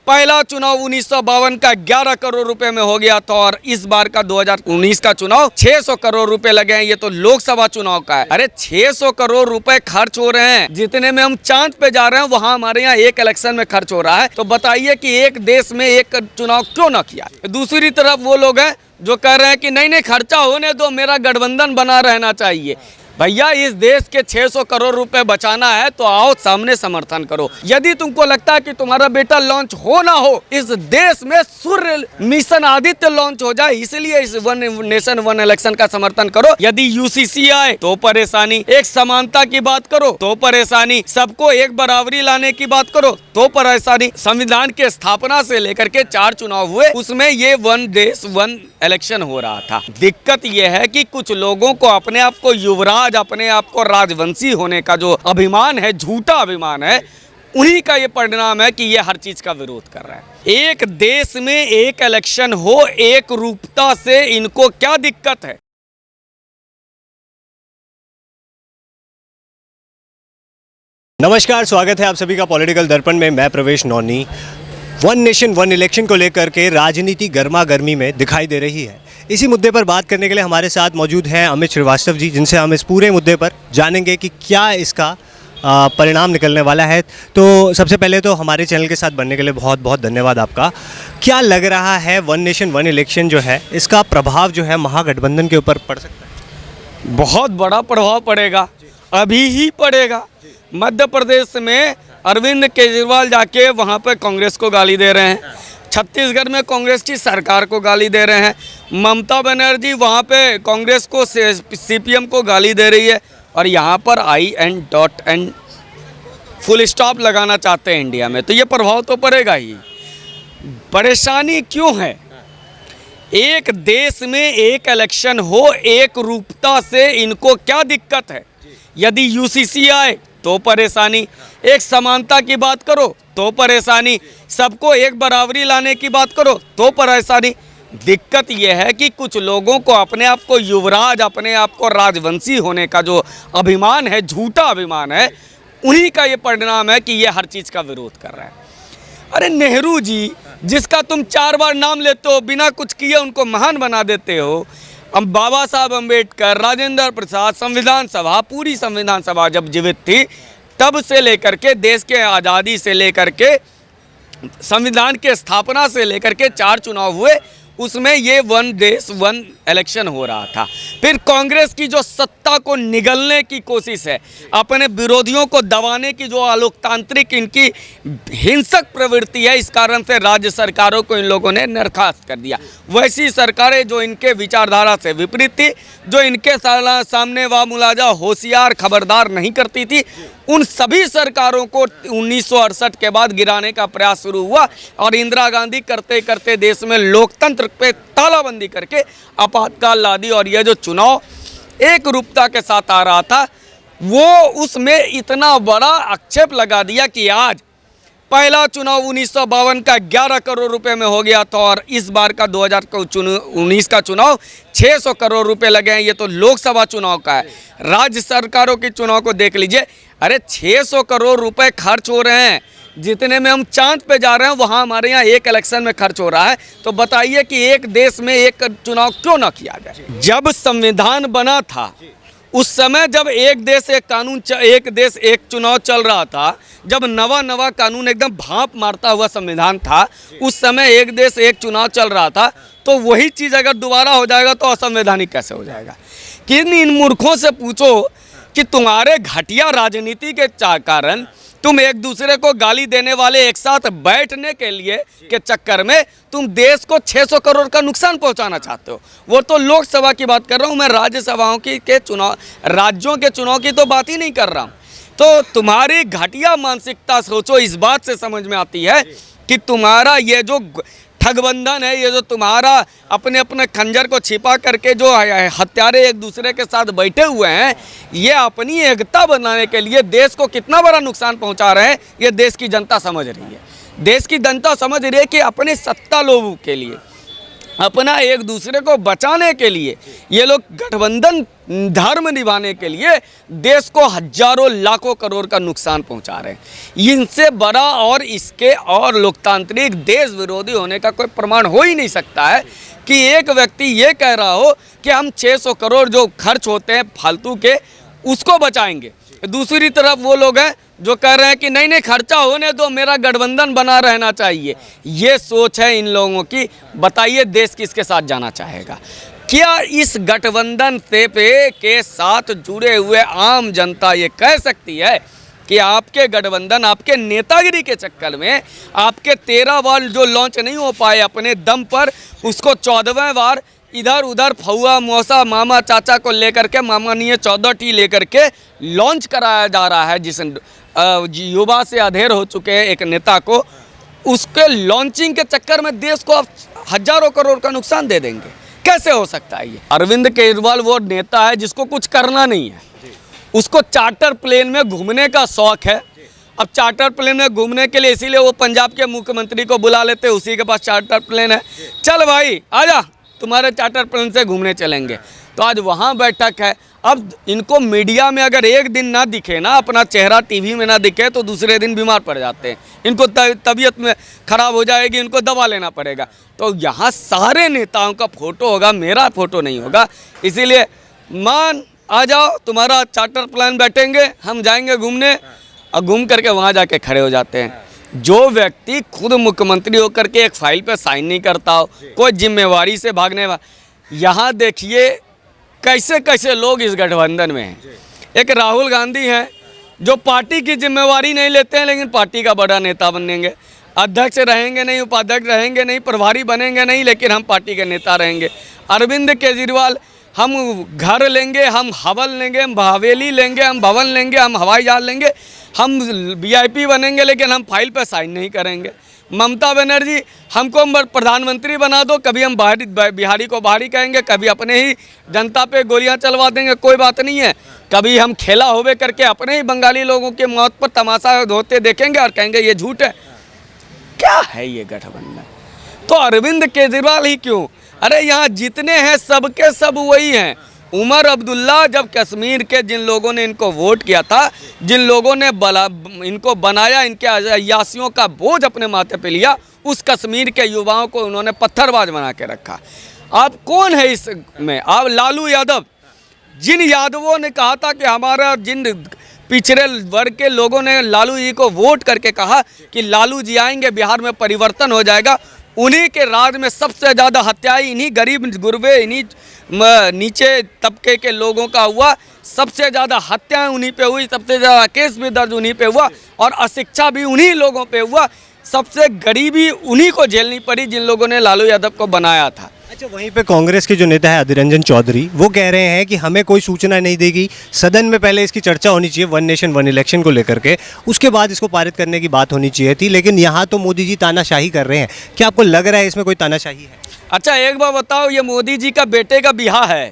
पहला चुनाव 1952 का 11 करोड़ रुपए में हो गया था और इस बार का 2019 का चुनाव 600 करोड़ रुपए लगे हैं। ये तो लोकसभा चुनाव का है। अरे 600 करोड़ रुपए खर्च हो रहे हैं, जितने में हम चांद पे जा रहे हैं वहां हमारे यहाँ एक इलेक्शन में खर्च हो रहा है। तो बताइए कि एक देश में एक चुनाव क्यों ना किया। दूसरी तरफ वो लोग हैं जो कह रहे हैं कि नहीं खर्चा होने दो, मेरा गठबंधन बना रहना चाहिए। भैया इस देश के 600 करोड़ रुपए बचाना है तो आओ सामने समर्थन करो। यदि तुमको लगता है कि तुम्हारा बेटा लॉन्च हो ना हो, इस देश में सूर्य मिशन आदित्य लॉन्च हो जाए, इसलिए इस वन नेशन वन इलेक्शन का समर्थन करो। यदि यूसीसी आए तो परेशानी, एक समानता की बात करो तो परेशानी, सबको एक बराबरी लाने की बात करो तो परेशानी। संविधान के स्थापना से लेकर के 4 चुनाव हुए, उसमें ये वन देश वन इलेक्शन हो रहा था। दिक्कत यह है कि कुछ लोगों को अपने आप को युवराज, अपने आप को राजवंशी होने का जो अभिमान है, झूठा अभिमान है, उन्हीं का ये परिणाम है कि ये हर चीज का विरोध कर रहा है। एक देश में एक इलेक्शन हो, एक रूपता से इनको क्या दिक्कत है। नमस्कार, स्वागत है आप सभी का पॉलिटिकल दर्पण में। मैं प्रवेश नौनी। वन नेशन वन इलेक्शन को लेकर के राजनीति गर्मा गर्मी में दिखाई दे रही है। इसी मुद्दे पर बात करने के लिए हमारे साथ मौजूद हैं अमित श्रीवास्तव जी, जिनसे हम इस पूरे मुद्दे पर जानेंगे कि क्या इसका परिणाम निकलने वाला है। तो सबसे पहले तो हमारे चैनल के साथ बनने के लिए बहुत बहुत धन्यवाद आपका। क्या लग रहा है वन नेशन वन इलेक्शन जो है, इसका प्रभाव जो है महागठबंधन के ऊपर पड़ सकता है? बहुत बड़ा प्रभाव पड़ेगा, अभी ही पड़ेगा। मध्य प्रदेश में अरविंद केजरीवाल जाके वहाँ पे कांग्रेस को गाली दे रहे हैं, छत्तीसगढ़ में कांग्रेस की सरकार को गाली दे रहे हैं, ममता बनर्जी वहाँ पे कांग्रेस को सीपीएम को गाली दे रही है, और यहाँ पर IN.N फुल स्टॉप लगाना चाहते हैं इंडिया में। तो ये प्रभाव तो पड़ेगा ही। परेशानी क्यों है? एक देश में एक इलेक्शन हो, एक रूपता से इनको क्या दिक्कत है। यदि यूसीसी आए तो परेशानी, एक समानता की बात करो तो परेशानी, सबको एक बराबरी लाने की बात करो तो परेशानी। दिक्कत यह है कि कुछ लोगों को अपने आप को युवराज, अपने आप को राजवंशी होने का जो अभिमान है, झूठा अभिमान है, उन्हीं का ये परिणाम है कि ये हर चीज़ का विरोध कर रहे हैं। अरे नेहरू जी, जिसका तुम 4 बार नाम लेते हो, बिना कुछ किए उनको महान बना देते हो। अब बाबा साहब अम्बेडकर, राजेंद्र प्रसाद, संविधान सभा, पूरी संविधान सभा जब जीवित थी, तब से लेकर के देश के आज़ादी से लेकर के संविधान के स्थापना से लेकर के 4 चुनाव हुए, उसमें ये वन देश वन इलेक्शन हो रहा था। फिर कांग्रेस की जो सत्ता को निगलने की कोशिश है, अपने विरोधियों को दबाने की जो अलोकतांत्रिक इनकी हिंसक प्रवृत्ति है, इस कारण से राज्य सरकारों को इन लोगों ने बर्खास्त कर दिया। वैसी सरकारें जो इनके विचारधारा से विपरीत थी, जो इनके सामने वा मुलाजा होशियार खबरदार नहीं करती थी, उन सभी सरकारों को 1968 के बाद गिराने का प्रयास शुरू हुआ, और इंदिरा गांधी करते करते देश में लोकतंत्र पे तालाबंदी करके आपातकाल ला दी। और यह जो चुनाव एक रूपता के साथ आ रहा था, वो उसमें इतना बड़ा आक्षेप लगा दिया कि आज पहला चुनाव 1952 का 11 करोड़ रुपए में हो गया था और इस बार का 2019 का चुनाव 600 करोड़ रुपए लगे हैं। ये तो लोकसभा चुनाव का है। राज्य सरकारों के चुनाव को देख लीजिए। अरे 600 करोड़ रुपए खर्च हो रहे हैं, जितने में हम चांद पे जा रहे हैं वहाँ हमारे यहाँ एक इलेक्शन में खर्च हो रहा है। तो बताइए कि एक देश में एक चुनाव क्यों ना किया जाए। जब संविधान बना था, उस समय जब एक देश एक कानून, एक देश एक चुनाव चल रहा था, जब नवा कानून एकदम भाप मारता हुआ संविधान था, उस समय एक देश एक चुनाव चल रहा था, तो वही चीज़ अगर दोबारा हो जाएगा तो असंवैधानिक कैसे हो जाएगा। कि इन मूर्खों से पूछो कि तुम्हारे घटिया राजनीति के कारण तुम एक दूसरे को गाली देने वाले एक साथ बैठने के लिए के चक्कर में तुम देश को 600 करोड़ का नुकसान पहुंचाना चाहते हो। वो तो लोकसभा की बात कर रहा हूं मैं, राज्यसभाओं की के चुनाव, राज्यों के चुनाव की तो बात ही नहीं कर रहा हूं। तो तुम्हारी घटिया मानसिकता सोचो इस बात से समझ में आती है कि तुम्हारा ये जो ठगबंधन है, ये जो तुम्हारा अपने अपने खंजर को छिपा करके जो हत्यारे एक दूसरे के साथ बैठे हुए हैं, ये अपनी एकता बनाने के लिए देश को कितना बड़ा नुकसान पहुंचा रहे हैं, ये देश की जनता समझ रही है। देश की जनता समझ रही है कि अपने सत्ता लोगों के लिए, अपना एक दूसरे को बचाने के लिए ये लोग गठबंधन धर्म निभाने के लिए देश को हजारों लाखों करोड़ का नुकसान पहुंचा रहे हैं। इनसे बड़ा और इसके और लोकतांत्रिक देश विरोधी होने का कोई प्रमाण हो ही नहीं सकता है कि एक व्यक्ति ये कह रहा हो कि हम 600 करोड़ जो खर्च होते हैं फालतू के उसको बचाएंगे, दूसरी तरफ वो लोग हैं जो कह रहे हैं कि नहीं नहीं खर्चा होने दो, मेरा गठबंधन बना रहना चाहिए। ये सोच है इन लोगों की। बताइए देश किसके साथ जाना चाहेगा? क्या इस गठबंधन से के साथ जुड़े हुए आम जनता ये कह सकती है कि आपके गठबंधन आपके नेतागिरी के चक्कर में आपके 13 बार जो लॉन्च नहीं हो पाए अपने दम पर, उसको 14वें बार इधर उधर फौआ मौसा मामा चाचा को लेकर के माननीय 14T लेकर के लॉन्च कराया जा रहा है, जिस युवा से अधेर हो चुके हैं एक नेता को, उसके लॉन्चिंग के चक्कर में देश को आप हजारों करोड़ का नुकसान दे देंगे? कैसे हो सकता है ये? अरविंद केजरीवाल वो नेता है जिसको कुछ करना नहीं है, उसको चार्टर प्लेन में घूमने का शौक है। अब चार्टर प्लेन में घूमने के लिए इसीलिए वो पंजाब के मुख्यमंत्री को बुला लेते, उसी के पास चार्टर प्लेन है, चल भाई आजा तुम्हारे चार्टर प्लेन से घूमने चलेंगे। तो आज वहाँ बैठक है। अब इनको मीडिया में अगर एक दिन ना दिखे ना, अपना चेहरा टीवी में ना दिखे, तो दूसरे दिन बीमार पड़ जाते हैं, इनको तबीयत में ख़राब हो जाएगी, इनको दवा लेना पड़ेगा। तो यहाँ सारे नेताओं का फ़ोटो होगा, मेरा फ़ोटो नहीं होगा। इसीलिए मान आ जाओ, तुम्हारा चार्टर प्लान बैठेंगे, हम जाएंगे घूमने, और घूम करके वहाँ जाके खड़े हो जाते हैं। जो व्यक्ति खुद मुख्यमंत्री होकर के एक फाइल पे साइन नहीं करता हो, कोई जिम्मेवारी से भागने वाला, यहाँ देखिए कैसे कैसे लोग इस गठबंधन में हैं। एक राहुल गांधी हैं जो पार्टी की जिम्मेवारी नहीं लेते हैं, लेकिन पार्टी का बड़ा नेता बनेंगे, अध्यक्ष रहेंगे नहीं, उपाध्यक्ष रहेंगे नहीं, प्रभारी बनेंगे नहीं, लेकिन हम पार्टी के नेता रहेंगे। अरविंद केजरीवाल, हम घर लेंगे, हम हवल लेंगे, हम हवेली लेंगे, हम भवन लेंगे, हम हवाई जहाज लेंगे, हम VIP बनेंगे, लेकिन हम फाइल पर साइन नहीं करेंगे। ममता बनर्जी, हमको प्रधानमंत्री बना दो, कभी हम बिहारी को बाहरी कहेंगे, कभी अपने ही जनता पे गोलियां चलवा देंगे, कोई बात नहीं है। कभी हम खेला होवे करके अपने ही बंगाली लोगों की मौत पर तमाशा होते देखेंगे और कहेंगे ये झूठ है। क्या है ये गठबंधन? तो अरविंद केजरीवाल ही क्यों? अरे यहाँ जितने हैं सबके सब वही हैं। उमर अब्दुल्ला, जब कश्मीर के जिन लोगों ने इनको वोट किया था, जिन लोगों ने इनको बनाया, इनके अयासियों का बोझ अपने माथे पे लिया, उस कश्मीर के युवाओं को उन्होंने पत्थरबाज बना के रखा। आप कौन है इसमें? आप लालू यादव, जिन यादवों ने कहा था कि हमारा, जिन पिछड़े वर्ग के लोगों ने लालू जी को वोट करके कहा कि लालू जी आएंगे, बिहार में परिवर्तन हो जाएगा, उन्हीं के राज में सबसे ज़्यादा हत्याएं इन्हीं गरीब गुरबे, इन्हीं नीचे तबके के लोगों का हुआ। सबसे ज़्यादा हत्याएं उन्हीं पे हुई, सबसे ज़्यादा केस भी दर्ज उन्हीं पे हुआ, और अशिक्षा भी उन्हीं लोगों पे हुआ। सबसे गरीबी उन्हीं को झेलनी पड़ी जिन लोगों ने लालू यादव को बनाया था। अच्छा, वहीं पे कांग्रेस के जो नेता है अधीर रंजन चौधरी, वो कह रहे हैं कि हमें कोई सूचना नहीं देगी, सदन में पहले इसकी चर्चा होनी चाहिए वन नेशन वन इलेक्शन को लेकर के, उसके बाद इसको पारित करने की बात होनी चाहिए थी, लेकिन यहाँ तो मोदी जी तानाशाही कर रहे हैं। क्या आपको लग रहा है इसमें कोई तानाशाही है? अच्छा एक बार बताओ, ये मोदी जी का बेटे का ब्याह है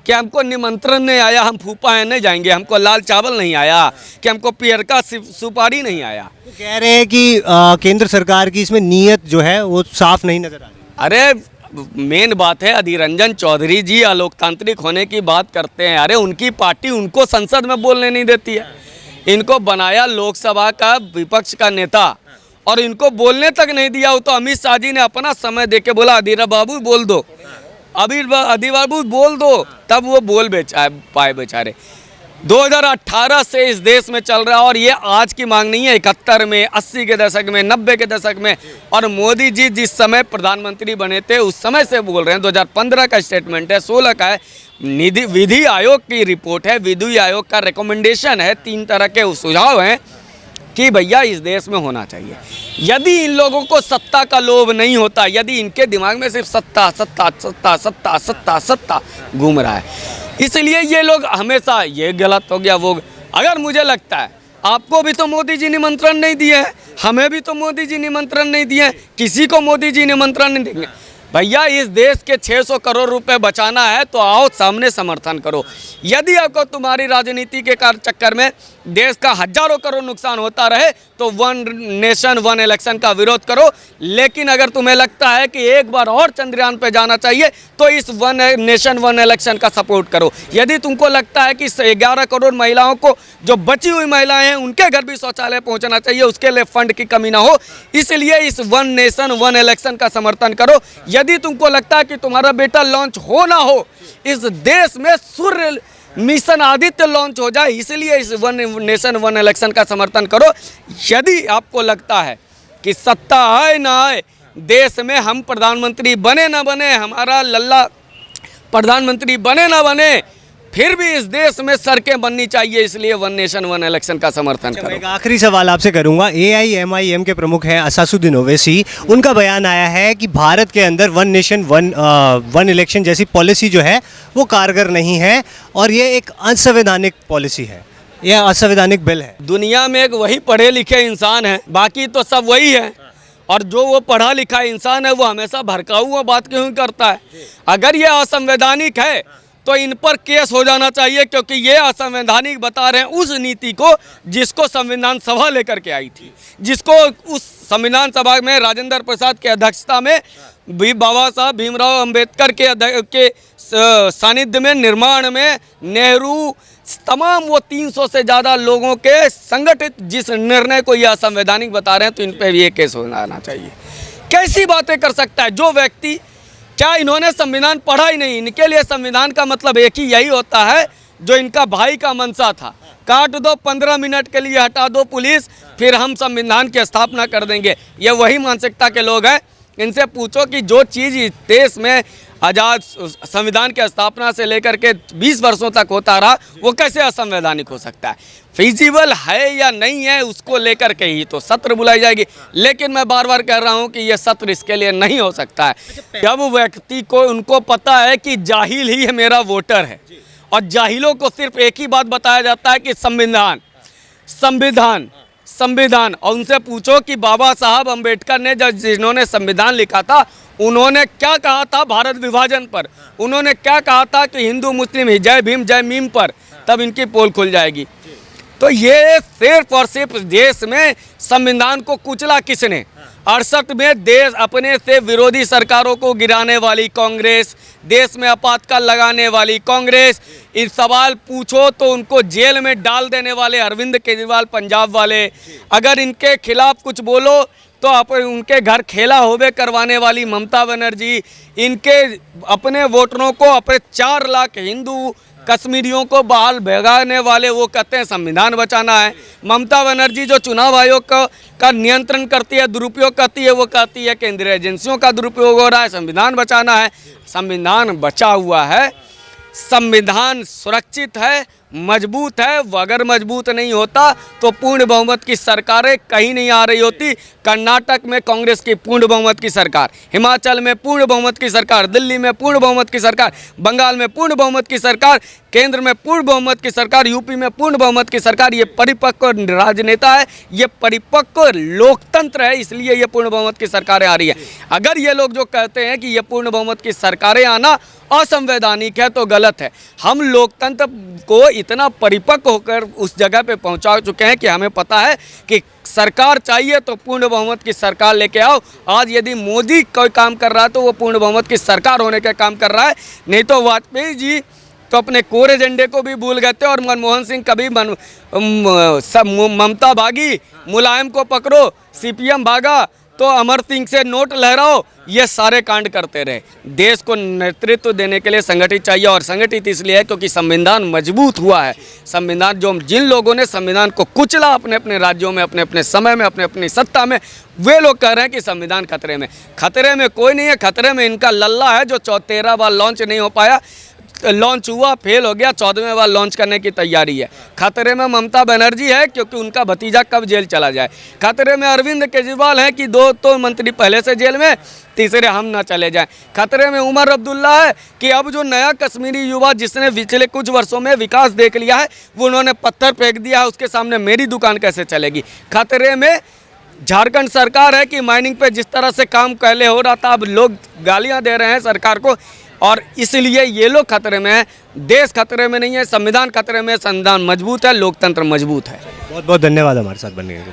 कि हमको निमंत्रण नहीं आया, हम फूफा हैं नहीं जाएंगे, हमको लाल चावल नहीं आया, कि हमको पियर का सुपारी नहीं आया? तो कह रहे हैं कि केंद्र सरकार की इसमें नीयत जो है वो साफ नहीं नजर आ रही। अरे मेन बात है, अधीर रंजन चौधरी जी अलोकतांत्रिक होने की बात करते हैं। अरे उनकी पार्टी उनको संसद में बोलने नहीं देती है। इनको बनाया लोकसभा का विपक्ष का नेता और इनको बोलने तक नहीं दिया। वो तो अमित शाह जी ने अपना समय देके बोला अधीर बाबू बोल दो, अधीर बाबू बोल दो, तब वो बोल पाए बेचारे। 2018 से इस देश में चल रहा है और ये आज की मांग नहीं है, 71 में, 80 के दशक में, 90 के दशक में। और मोदी जी जिस समय प्रधानमंत्री बने थे उस समय से बोल रहे हैं। 2015 का स्टेटमेंट है, 16 का है, विधि आयोग की रिपोर्ट है, विधि आयोग का रिकमेंडेशन है, 3 तरह के सुझाव हैं कि भैया इस देश में होना चाहिए। यदि इन लोगों को सत्ता का लोभ नहीं होता, यदि इनके दिमाग में सिर्फ सत्ता सत्ता सत्ता सत्ता सत्ता सत्ता घूम रहा है, इसलिए ये लोग हमेशा ये गलत हो गया वो। अगर मुझे लगता है आपको भी तो मोदी जी निमंत्रण नहीं दिए हैं, हमें भी तो मोदी जी निमंत्रण नहीं दिए हैं, किसी को मोदी जी निमंत्रण नहीं देंगे। भैया इस देश के 600 करोड़ रुपए बचाना है तो आओ सामने समर्थन करो। यदि आपको तुम्हारी राजनीति के चक्कर में देश का हजारों करोड़ नुकसान होता रहे तो वन नेशन वन इलेक्शन का विरोध करो। लेकिन अगर तुम्हें लगता है कि एक बार और चंद्रयान पे जाना चाहिए तो इस वन नेशन वन इलेक्शन का सपोर्ट करो। यदि तुमको लगता है कि 11 करोड़ महिलाओं को, जो बची हुई महिलाएं हैं, उनके घर भी शौचालय पहुंचना चाहिए, उसके लिए फंड की कमी ना हो, इसलिए इस वन नेशन वन इलेक्शन का समर्थन करो। यदि तुमको लगता है कि तुम्हारा बेटा लॉन्च हो ना हो, इस देश में सूर्य मिशन आदित्य लॉन्च हो जाए, इसलिए इस वन नेशन वन इलेक्शन का समर्थन करो। यदि आपको लगता है कि सत्ता आए ना आए, देश में हम प्रधानमंत्री बने ना बने, हमारा लल्ला प्रधानमंत्री बने ना बने, फिर भी इस देश में सड़कें बननी चाहिए, इसलिए वन नेशन वन इलेक्शन का समर्थन करो। एक आखिरी सवाल आपसे करूंगा। AIMIM के प्रमुख हैं असादुद्दीन ओवैसी, उनका बयान आया है कि भारत के अंदर वन नेशन वन इलेक्शन जैसी पॉलिसी जो है वो कारगर नहीं है और ये एक असंवैधानिक पॉलिसी है, यह असंवैधानिक बिल है। दुनिया में एक वही पढ़े लिखे इंसान है, बाकी तो सब वही है। और जो वो पढ़ा लिखा इंसान है वो हमेशा भड़काऊ हुआ बात क्यों करता है? अगर ये असंवैधानिक है तो इन पर केस हो जाना चाहिए, क्योंकि ये असंवैधानिक बता रहे हैं उस नीति को जिसको संविधान सभा लेकर के आई थी, जिसको उस संविधान सभा में राजेंद्र प्रसाद की अध्यक्षता में बाबा साहब भीमराव अंबेडकर के सानिध्य में निर्माण में नेहरू तमाम वो 300 से ज़्यादा लोगों के संगठित जिस निर्णय को ये असंवैधानिक बता रहे हैं, तो इन पर भी ये केस होना चाहिए। कैसी बातें कर सकता है जो व्यक्ति, क्या इन्होंने संविधान पढ़ा ही नहीं? इनके लिए संविधान का मतलब एक ही यही होता है जो इनका भाई का मंशा था, काट दो 15 मिनट के लिए, हटा दो पुलिस, फिर हम संविधान की स्थापना कर देंगे। ये वही मानसिकता के लोग हैं। इनसे पूछो कि जो चीज़ इस देश में आज़ाद संविधान की स्थापना से लेकर के 20 वर्षों तक होता रहा, वो कैसे असंवैधानिक हो सकता है? फिजिबल है या नहीं है, उसको लेकर के ही तो सत्र बुलाई जाएगी। लेकिन मैं बार बार कह रहा हूँ कि ये सत्र इसके लिए नहीं हो सकता है। जब व्यक्ति को, उनको पता है कि जाहिल ही है मेरा वोटर है, और जाहिलों को सिर्फ एक ही बात बताया जाता है कि संविधान संविधान संविधान, और उनसे पूछो कि बाबा साहब अम्बेडकर ने जब जिन्होंने संविधान लिखा था, उन्होंने क्या कहा था भारत विभाजन पर, उन्होंने क्या कहा था कि हिंदू मुस्लिम जय भीम जय मीम पर, तब इनकी पोल खुल जाएगी। तो ये सिर्फ और सिर्फ देश में संविधान को कुचला किसने? 68 में देश अपने से विरोधी सरकारों को गिराने वाली कांग्रेस, देश में आपातकाल लगाने वाली कांग्रेस, इस सवाल पूछो तो उनको जेल में डाल देने वाले अरविंद केजरीवाल पंजाब वाले, अगर इनके खिलाफ कुछ बोलो तो उनके घर खेला होवे करवाने वाली ममता बनर्जी, इनके अपने वोटरों को, अपने 4 लाख हिंदू कश्मीरियों को बहाल भगाने वाले, वो कहते हैं संविधान बचाना है। ममता बनर्जी जो चुनाव आयोग का नियंत्रण करती है, दुरुपयोग करती है, वो कहती है केंद्रीय एजेंसियों का दुरुपयोग हो रहा है, संविधान बचाना है। संविधान बचा हुआ है, संविधान सुरक्षित है, मजबूत है। वो अगर मजबूत नहीं होता तो पूर्ण बहुमत की सरकारें कहीं नहीं आ रही होती। कर्नाटक में कांग्रेस की पूर्ण बहुमत की सरकार, हिमाचल में पूर्ण बहुमत की सरकार, दिल्ली में पूर्ण बहुमत की सरकार, बंगाल में पूर्ण बहुमत की सरकार, केंद्र में पूर्ण बहुमत की सरकार, यूपी में पूर्ण बहुमत की सरकार। ये परिपक्व राजनेता है, ये परिपक्व लोकतंत्र है, इसलिए ये पूर्ण बहुमत की सरकारें आ रही है। अगर ये लोग जो कहते हैं कि ये पूर्ण बहुमत की सरकारें आना असंवैधानिक है तो गलत है। हम लोकतंत्र को इतना परिपक्व होकर उस जगह पे पहुंचा चुके हैं कि हमें पता है कि सरकार चाहिए तो पूर्ण बहुमत की सरकार लेके आओ। आज यदि मोदी कोई काम कर रहा है तो वो पूर्ण बहुमत की सरकार होने का काम कर रहा है, नहीं तो वाजपेयी जी तो अपने कोर एजेंडे को भी भूल गए थे, और मनमोहन सिंह कभी ममता भागी, मुलायम को पकड़ो, CPM भागा तो अमर सिंह से नोट लहराओ, ये सारे कांड करते रहे। देश को नेतृत्व देने के लिए संगठित चाहिए, और संगठित इसलिए है क्योंकि संविधान मजबूत हुआ है। संविधान जो जिन लोगों ने संविधान को कुचला अपने अपने राज्यों में, अपने अपने समय में, अपने अपनी सत्ता में, वे लोग कह रहे हैं कि संविधान खतरे में। खतरे में कोई नहीं है, खतरे में इनका लल्ला है जो 13 बार लॉन्च नहीं हो पाया, लॉन्च हुआ फेल हो गया, 14वें बार लॉन्च करने की तैयारी है। खतरे में ममता बनर्जी है क्योंकि उनका भतीजा कब जेल चला जाए। खतरे में अरविंद केजरीवाल है कि 2 तो मंत्री पहले से जेल में, तीसरे हम ना चले जाएं। खतरे में उमर अब्दुल्ला है कि अब जो नया कश्मीरी युवा जिसने पिछले कुछ वर्षों में विकास देख लिया है, वो उन्होंने पत्थर फेंक दिया है, उसके सामने मेरी दुकान कैसे चलेगी। खतरे में झारखंड सरकार है कि माइनिंग पे जिस तरह से काम पहले हो रहा था, अब लोग गालियां दे रहे हैं सरकार को। और इसलिए ये लोग खतरे में हैं। देश खतरे में नहीं है, संविधान खतरे में है, संविधान मजबूत है, लोकतंत्र मजबूत है। बहुत बहुत धन्यवाद हमारे साथ बनने के लिए।